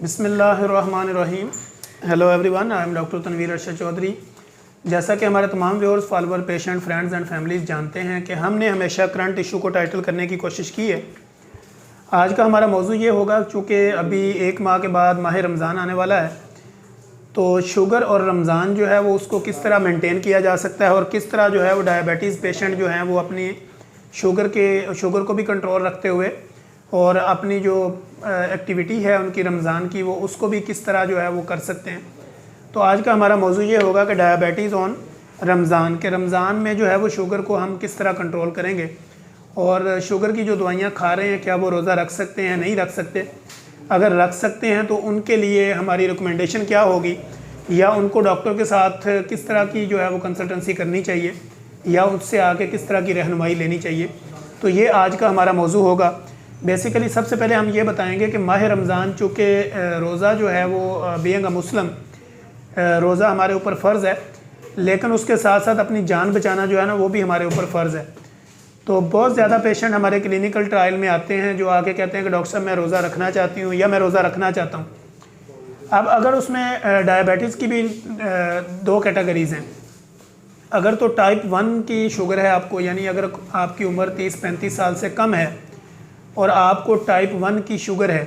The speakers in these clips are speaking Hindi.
बिस्मिल्लाहिर्रहमानिर्रहीम। Hello everyone, I am doctor Tanveer Arshad Chaudhary. जैसा कि हमारे तमाम viewers, follower, patient, friends and families जानते हैं कि हमने हमेशा करंट इशू को टाइटल करने की कोशिश की है। आज का हमारा मौजू ये होगा, चूँकि अभी एक माह के बाद माह रमज़ान आने वाला है, तो शुगर और रमज़ान जो है वो उसको किस तरह मेंटेन किया जा सकता है और किस तरह जो है वो डायबिटीज़ पेशेंट जो हैं वो अपनी शुगर को भी कंट्रोल रखते हुए और अपनी जो एक्टिविटी है उनकी रमज़ान की वो उसको भी किस तरह जो है वो कर सकते हैं। तो आज का हमारा मौजू ये होगा कि डायबिटीज़ ऑन रमज़ान के रमज़ान में जो है वो शुगर को हम किस तरह कंट्रोल करेंगे और शुगर की जो दवाइयाँ खा रहे हैं क्या वो रोज़ा रख सकते हैं, नहीं रख सकते। अगर रख सकते हैं तो उनके लिए हमारी रिकमेंडेशन क्या होगी, या उनको डॉक्टर के साथ किस तरह की जो है वो कंसल्टेंसी करनी चाहिए या उससे आके किस तरह की रहनुमाई लेनी चाहिए। तो ये आज का हमारा मौजू होगा। बेसिकली सबसे पहले हम ये बताएंगे कि माह रमज़ान चूँकि रोज़ा जो है वो बीइंग अ मुस्लिम रोज़ा हमारे ऊपर फ़र्ज़ है, लेकिन उसके साथ साथ अपनी जान बचाना जो है ना वो भी हमारे ऊपर फ़र्ज़ है। तो बहुत ज़्यादा पेशेंट हमारे क्लिनिकल ट्रायल में आते हैं जो आके कहते हैं कि डॉक्टर साहब मैं रोज़ा रखना चाहती हूँ या मैं रोज़ा रखना चाहता हूँ। अब अगर उसमें डायबिटीज़ की भी दो कैटेगरीज़ हैं। अगर तो टाइप 1 की शुगर है आपको, यानी अगर आपकी उम्र 30-35 साल से कम है और आपको टाइप 1 की शुगर है,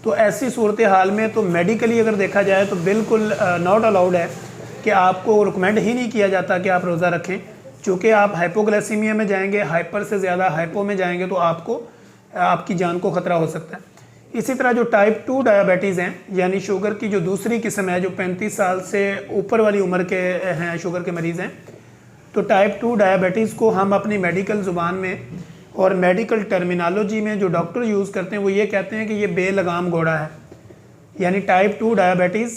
तो ऐसी सूरत हाल में तो मेडिकली अगर देखा जाए तो बिल्कुल नॉट अलाउड है कि आपको रिकमेंड ही नहीं किया जाता कि आप रोज़ा रखें। चूँकि आप हाइपोग्लाइसीमिया में जाएंगे, हाइपर से ज़्यादा हाइपो में जाएंगे तो आपको आपकी जान को ख़तरा हो सकता है। इसी तरह जो टाइप 2 डायबिटीज़ हैं, यानी शुगर की जो दूसरी किस्म है, जो 35 साल से ऊपर वाली उम्र के हैं शुगर के मरीज़ हैं, तो टाइप 2 डायबिटीज़ को हम अपनी मेडिकल ज़ुबान में और मेडिकल टर्मिनोलॉजी में जो डॉक्टर यूज़ करते हैं वो ये कहते हैं कि ये बेलगाम घोड़ा है। यानी टाइप 2 डायबिटीज़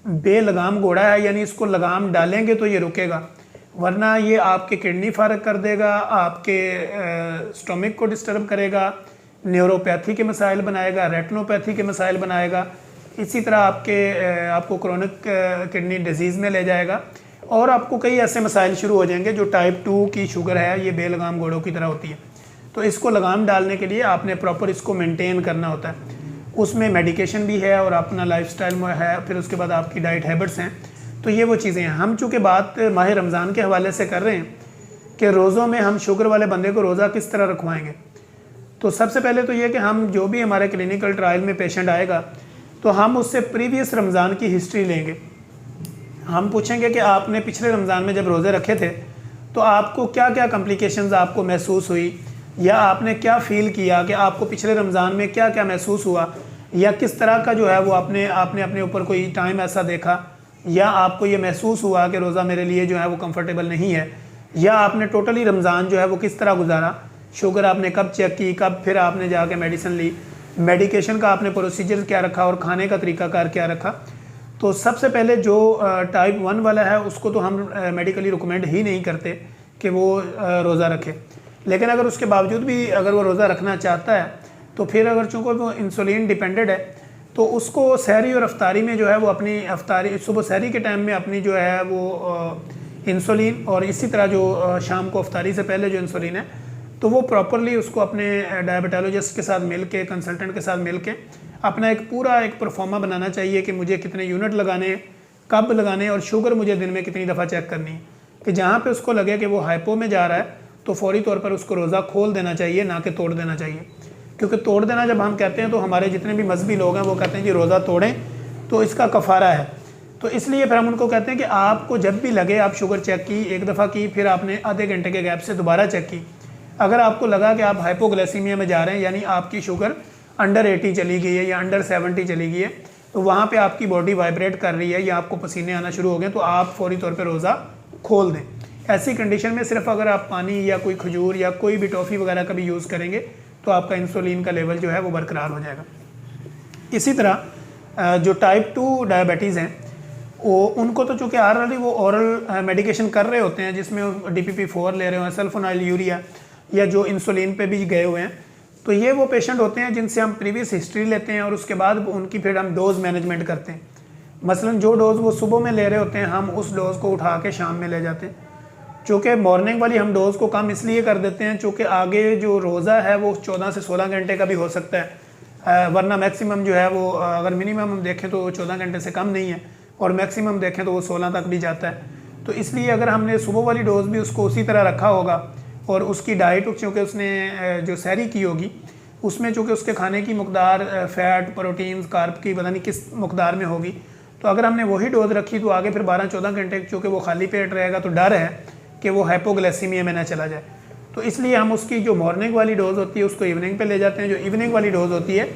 बेलगाम घोड़ा है, यानी इसको लगाम डालेंगे तो ये रुकेगा, वरना ये आपके किडनी फारग कर देगा, आपके स्टोमक को डिस्टर्ब करेगा, न्यूरोपैथी के मसाइल बनाएगा, रेटिनोपैथी के मसाइल बनाएगा, इसी तरह आपको क्रोनिक किडनी डिजीज़ में ले जाएगा और आपको कई ऐसे मसाइल शुरू हो जाएंगे। जो टाइप 2 की शुगर है ये बेलगाम घोड़ों की तरह होती है। तो इसको लगाम डालने के लिए आपने प्रॉपर इसको मेंटेन करना होता है। उसमें मेडिकेशन भी है और अपना लाइफस्टाइल में है, फिर उसके बाद आपकी डाइट हैबिट्स हैं। तो ये वो चीज़ें हैं। हम चूँकि बात माह रमज़ान के हवाले से कर रहे हैं कि रोज़ों में हम शुगर वाले बंदे को रोज़ा किस तरह रखवाएंगे, तो सबसे पहले तो ये कि हम जो भी हमारे क्लिनिकल ट्रायल में पेशेंट आएगा तो हम उससे प्रीवियस रमज़ान की हिस्ट्री लेंगे। हम पूछेंगे कि आपने पिछले रमज़ान में जब रोज़े रखे थे तो आपको क्या क्या कॉम्प्लिकेशंस आपको महसूस हुई, या आपने क्या फ़ील किया कि आपको पिछले रमज़ान में क्या क्या महसूस हुआ, या किस तरह का जो है वो आपने अपने ऊपर कोई टाइम ऐसा देखा, या आपको ये महसूस हुआ कि रोज़ा मेरे लिए जो है वो कंफर्टेबल नहीं है, या आपने टोटली रमज़ान जो है वो किस तरह गुजारा, शुगर आपने कब चेक की, कब फिर आपने जाके मेडिसिन ली, मेडिकेशन का आपने प्रोसीजर क्या रखा और खाने का तरीक़ाकार क्या रखा। तो सबसे पहले जो टाइप 1 वाला है उसको तो हम मेडिकली रिकमेंड ही नहीं करते कि वो रोज़ा रखे। लेकिन अगर उसके बावजूद भी अगर वो रोज़ा रखना चाहता है तो फिर अगर चूँकि वो इंसुलिन डिपेंडेंट है तो उसको सहरी और अफ्तारी में जो है वो अपनी अफ्तारी सुबह सहरी के टाइम में अपनी जो है वो इंसुलिन, और इसी तरह जो शाम को अफ्तारी से पहले जो इंसुलिन है तो वो प्रॉपरली उसको अपने डायबिटोलॉजिस्ट के साथ मिल के, कंसल्टेंट के साथ मिल के अपना एक पूरा एक परफॉर्मा बनाना चाहिए कि मुझे कितने यूनिट लगाने हैं, कब लगाने हैं और शुगर मुझे दिन में कितनी दफ़ा चेक करनी है। कि जहाँ पे उसको लगे कि वो हाइपो में जा रहा है तो फौरी तौर पर उसको रोज़ा खोल देना चाहिए, ना कि तोड़ देना चाहिए। क्योंकि तोड़ देना जब हम कहते हैं तो हमारे जितने भी मजहबी लोग हैं वो कहते हैं कि रोज़ा तोड़ें तो इसका कफ़ारा है। तो इसलिए फिर हम उनको कहते हैं कि आपको जब भी लगे, आप शुगर चेक की, एक दफ़ा की, फिर आपने आधे घंटे के गैप से दोबारा चेक की, अगर आपको लगा कि आप हाइपोग्लाइसीमिया में जा रहे हैं, यानी आपकी शुगर अंडर 80 चली गई है या अंडर 70 चली गई है, तो वहाँ पे आपकी बॉडी वाइब्रेट कर रही है या आपको पसीने आना शुरू हो गए, तो आप फौरी तौर पे रोज़ा खोल दें। ऐसी कंडीशन में सिर्फ अगर आप पानी या कोई खजूर या कोई भी टॉफ़ी वगैरह का भी यूज़ करेंगे तो आपका इंसुलिन का लेवल जो है वो बरकरार हो जाएगा। इसी तरह जो टाइप 2 डायबिटीज़ हैं वो उनको तो चूँकि ऑलरेडी वो औरल मेडिकेशन कर रहे होते हैं जिसमें DPP-4 ले रहे हैं, सल्फोनाइल यूरिया, या जो इंसुलिन पे भी गए हुए हैं, तो ये वो पेशेंट होते हैं जिनसे हम प्रीवियस हिस्ट्री लेते हैं और उसके बाद उनकी फिर हम डोज़ मैनेजमेंट करते हैं। मसलन जो डोज़ वो सुबह में ले रहे होते हैं हम उस डोज़ को उठा के शाम में ले जाते हैं। चूँकि मॉर्निंग वाली हम डोज़ को कम इसलिए कर देते हैं चूँकि आगे जो रोज़ा है वो 14 से 16 घंटे का भी हो सकता है, वरना मैक्सिमम जो है वो अगर मिनिमम हम देखें तो 14 घंटे से कम नहीं है, और मैक्सिमम देखें तो वो 16 तक भी जाता है। तो इसलिए अगर हमने सुबह वाली डोज भी उसको उसी तरह रखा होगा, और उसकी डाइट चूँकि उसने जो सहरी की होगी उसमें चूँकि उसके खाने की मकदार फ़ैट, प्रोटीन्स, कार्ब की पता नहीं किस मकदार में होगी, तो अगर हमने वही डोज़ रखी तो आगे फिर 12-14 घंटे चूँकि वो खाली पेट रहेगा तो डर है कि वो हाइपोग्लाइसीमिया में ना चला जाए। तो इसलिए हम उसकी जो मॉर्निंग वाली डोज़ होती है उसको इवनिंग पे ले जाते हैं, जो इवनिंग वाली डोज़ होती है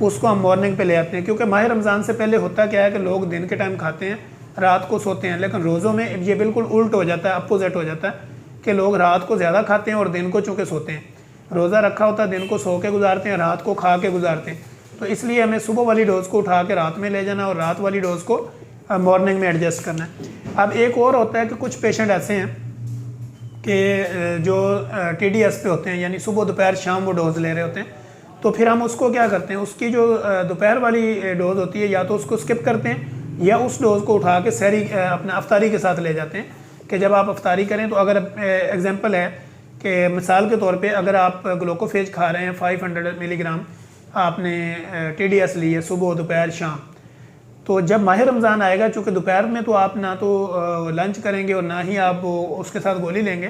उसको हम मॉर्निंग पे ले आते हैं। क्योंकि माह रमज़ान से पहले होता क्या है कि लोग दिन के टाइम खाते हैं, रात को सोते हैं, लेकिन रोज़ों में ये बिल्कुल उल्ट हो जाता है, अपोजिट हो जाता है कि लोग रात को ज़्यादा खाते हैं और दिन को चूँकि सोते हैं। रोज़ा रखा होता है दिन को सो के गुजारते हैं, रात को खा के गुजारते हैं। तो इसलिए हमें सुबह वाली डोज़ को उठा के रात में ले जाना और रात वाली डोज़ को मॉर्निंग में एडजस्ट करना है। अब एक और होता है कि कुछ पेशेंट ऐसे हैं कि जो TDS पे होते हैं, यानी सुबह दोपहर शाम वो डोज़ ले रहे होते हैं, तो फिर हम उसको क्या करते हैं, उसकी जो दोपहर वाली डोज़ होती है या तो उसको स्किप करते हैं या उस डोज़ को उठा के सहरी अपना अफ्तारी के साथ ले जाते हैं कि जब आप अफ्तारी करें। तो अगर एग्जांपल है कि मिसाल के तौर पे अगर आप ग्लूकोफेज खा रहे हैं 500 मिलीग्राम, आपने TDS ली है सुबह दोपहर शाम, तो जब माह रमज़ान आएगा चूँकि दोपहर में तो आप ना तो लंच करेंगे और ना ही आप उसके साथ गोली लेंगे,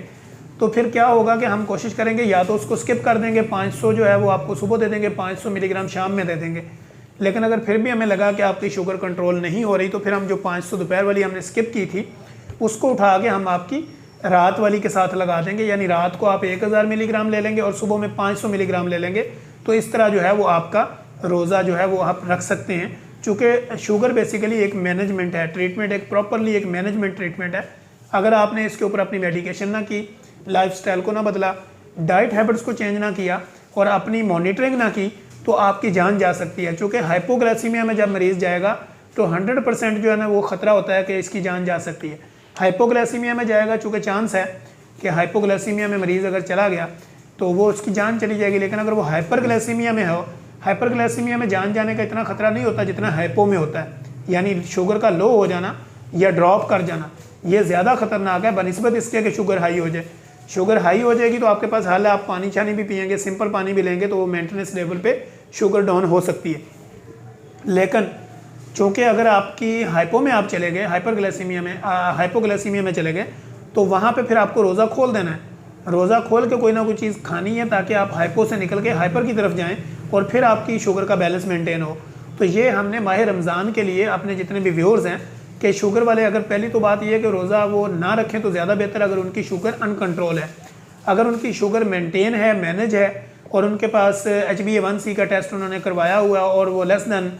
तो फिर क्या होगा कि हम कोशिश करेंगे या तो उसको स्किप कर देंगे, 500 जो है वो आपको सुबह दे देंगे, 500 मिलीग्राम शाम में दे देंगे। लेकिन अगर फिर भी हमें लगा कि आपकी शुगर कंट्रोल नहीं हो रही, तो फिर हम जो 500 दोपहर वाली हमने स्किप की थी उसको उठा के हम आपकी रात वाली के साथ लगा देंगे, यानी रात को आप 1000 मिलीग्राम ले लेंगे और सुबह में 500 मिलीग्राम ले लेंगे। तो इस तरह जो है वो आपका रोज़ा जो है वो आप रख सकते हैं। चूँकि शुगर बेसिकली एक मैनेजमेंट है, ट्रीटमेंट एक प्रॉपरली एक मैनेजमेंट ट्रीटमेंट है। अगर आपने इसके ऊपर अपनी मेडिकेशन ना की, लाइफस्टाइल को ना बदला, डाइट हैबिट्स को चेंज ना किया और अपनी मॉनिटरिंग ना की, तो आपकी जान जा सकती है। चूँकि हाइपोग्लाइसीमिया में जब मरीज़ जाएगा तो 100% जो है ना वो ख़तरा होता है कि इसकी जान जा सकती है। हाइपोग्लाइसीमिया में जाएगा चूँकि चांस है कि हाइपोग्लाइसीमिया में मरीज़ अगर चला गया तो वो उसकी जान चली जाएगी। लेकिन अगर वो हाइपरग्लाइसीमिया में हो, हाइपरग्लाइसीमिया में जान जाने का इतना खतरा नहीं होता जितना हाइपो में होता है, यानी शुगर का लो हो जाना या ड्रॉप कर जाना, ये ज़्यादा खतरनाक है बनिस्बत इसके कि शुगर हाई हो जाए। शुगर हाई हो जाएगी तो आपके पास हाल है, आप पानी छानी भी पियेंगे, सिंपल पानी भी लेंगे तो वो मेंटेनेंस लेवल पे शुगर डाउन हो सकती है। लेकिन चूँकि अगर आपकी हाइपो में आप चले गए, हाइपोग्लाइसीमिया में चले गए, तो वहाँ पे फिर आपको रोज़ा खोल देना है। रोज़ा खोल के कोई ना कोई चीज़ खानी है ताकि आप हाइपो से निकल के हाइपर की तरफ जाएं और फिर आपकी शुगर का बैलेंस मेंटेन हो। तो ये हमने माह रमज़ान के लिए अपने जितने भी व्यूअर्स हैं कि शुगर वाले, अगर पहली तो बात ये है कि रोज़ा वो ना रखें तो ज़्यादा बेहतर अगर उनकी शुगर अनकंट्रोल है। अगर उनकी शुगर मेंटेन है, मैनेज है और उनके पास HbA1c का टेस्ट उन्होंने करवाया हुआ और वो लेस दैन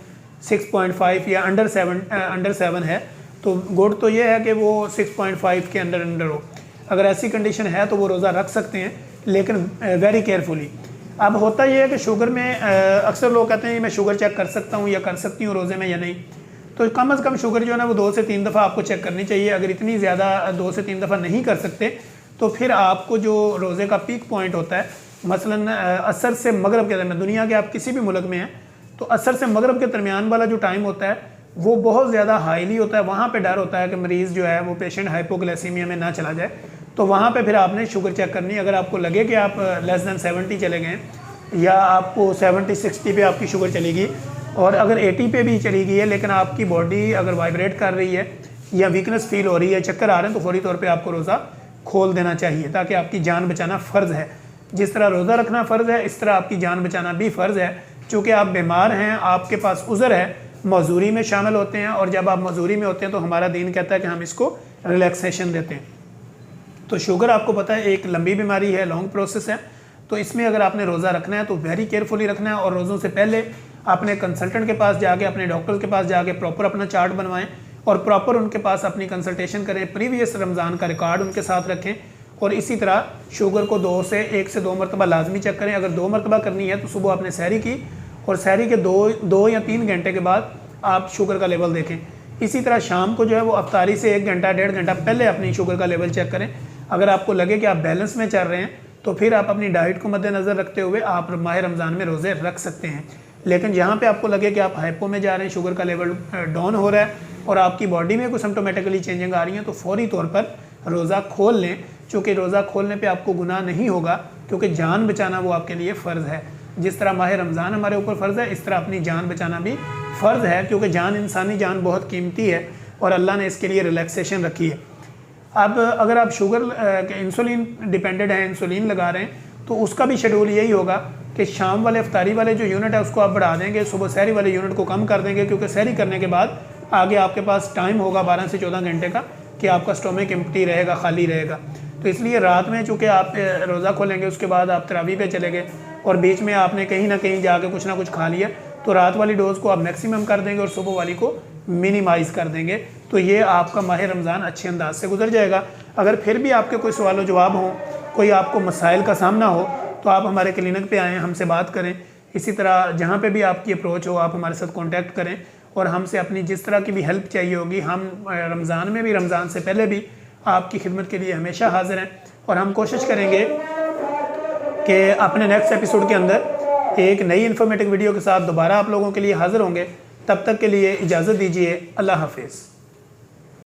6.5 या अंडर 7 है, तो गुड तो ये है कि वो 6.5 के अंडर हो। अगर ऐसी कंडीशन है तो वो रोज़ा रख सकते हैं, लेकिन वेरी केयरफुली। अब होता ये है कि शुगर में अक्सर लोग कहते हैं मैं शुगर चेक कर सकता हूँ या कर सकती हूँ रोज़े में या नहीं, तो कम से कम शुगर जो है ना वो 2 से 3 दफ़ा आपको चेक करनी चाहिए। अगर इतनी ज़्यादा 2 से 3 दफ़ा नहीं कर सकते तो फिर आपको जो रोज़े का पीक पॉइंट होता है, मसलन असर से मगरब के दरमियान, दुनिया के आप किसी भी मुल्क में हैं तो असर से मगरब के दरमियान वाला जो टाइम होता है वो बहुत ज़्यादा हाईली होता है। वहाँ पे डर होता है कि मरीज़ जो है वो पेशेंट हाइपोग्लाइसीमिया में ना चला जाए, तो वहाँ पे फिर आपने शुगर चेक करनी है। अगर आपको लगे कि आप लेस दैन 70 चले गए या आपको 70-60 पे आपकी शुगर चली गई और अगर 80 पे भी चली गई है, लेकिन आपकी बॉडी अगर वाइब्रेट कर रही है या वीकनेस फील हो रही है, चक्कर आ रहे हैं, तो फौरी तौर पे आपको रोज़ा खोल देना चाहिए ताकि आपकी जान बचाना फ़र्ज़ है। जिस तरह रोज़ा रखना फ़र्ज़ है, इस तरह आपकी जान बचाना भी फ़र्ज़ है। चूँकि आप बीमार हैं, आपके पास उज़र है, मजदूरी में शामिल होते हैं, और जब आप मजदूरी में होते हैं तो हमारा दीन कहता है कि हम इसको रिलैक्सेशन देते हैं। तो शुगर आपको पता है एक लंबी बीमारी है, लॉन्ग प्रोसेस है, तो इसमें अगर आपने रोज़ा रखना है तो वेरी केयरफुली रखना है। और रोज़ों से पहले अपने कंसल्टेंट के पास जाके, अपने डॉक्टर के पास जाके प्रॉपर अपना चार्ट बनवाएं और प्रॉपर उनके पास अपनी कंसल्टेशन करें, प्रीवियस रमज़ान का रिकॉर्ड उनके साथ रखें। और इसी तरह शुगर को 1 से 2 मरतबा लाजमी चेक करें। अगर 2 मरतबा करनी है तो सुबह आपने सहरी की और सहरी के 2 या 3 घंटे के बाद आप शुगर का लेवल देखें। इसी तरह शाम को जो है वो अफ्तारी से 1 घंटा 1.5 घंटा पहले अपनी शुगर का लेवल चेक करें। अगर आपको लगे कि आप बैलेंस में चल रहे हैं तो फिर आप अपनी डाइट को मद्देनज़र रखते हुए आप माह रमज़ान में रोज़े रख सकते हैं। लेकिन जहाँ पे आपको लगे कि आप हाइपो में जा रहे हैं, शुगर का लेवल डाउन हो रहा है और आपकी बॉडी में कुछ सिम्टोमेटिकली चेंजिंग आ रही हैं, तो फौरी तौर पर रोज़ा खोल लें। चूँकि रोज़ा खोलने पे आपको गुनाह नहीं होगा, क्योंकि जान बचाना वो आपके लिए फ़र्ज़ है। जिस तरह माह रमज़ान हमारे ऊपर फ़र्ज़ है, इस तरह अपनी जान बचाना भी फ़र्ज़ है, क्योंकि जान, इंसानी जान बहुत कीमती है और अल्लाह ने इसके लिए रिलैक्सेशन रखी है। अब अगर आप शुगर इंसुलिन डिपेंडेंट हैं, इंसुलिन लगा रहे हैं, तो उसका भी शेड्यूल यही होगा कि शाम वाले इफ्तारी वाले जो यूनिट है उसको आप बढ़ा देंगे, सुबह सहरी वाले यूनिट को कम कर देंगे, क्योंकि सहरी करने के बाद आगे आपके पास टाइम होगा 12 से 14 घंटे का कि आपका स्टोमक एम्प्टी रहेगा, खाली रहेगा। तो इसलिए रात में चूँकि आप रोज़ा खोलेंगे, उसके बाद आप तरावी पे चले गए और बीच में आपने कहीं ना कहीं जाके कुछ ना कुछ खा लिया, तो रात वाली डोज़ को आप मैक्सिमम कर देंगे और सुबह वाली को मिनिमाइज़ कर देंगे। तो ये आपका माह रमज़ान अच्छे अंदाज से गुजर जाएगा। अगर फिर भी आपके कोई सवाल जवाब हों, कोई आपको मसाइल का सामना हो, तो आप हमारे क्लिनिक पे आएँ, हमसे बात करें। इसी तरह जहाँ पे भी आपकी अप्रोच हो, आप हमारे साथ कांटेक्ट करें और हमसे अपनी जिस तरह की भी हेल्प चाहिए होगी, हम रमज़ान में भी, रमज़ान से पहले भी आपकी खिदमत के लिए हमेशा हाज़िर हैं। और हम कोशिश करेंगे कि अपने नेक्स्ट एपिसोड के अंदर एक नई इन्फॉर्मेटिव वीडियो के साथ दोबारा आप लोगों के लिए हाज़िर होंगे। तब तक के लिए इजाज़त दीजिए। अल्लाह हाफिज़।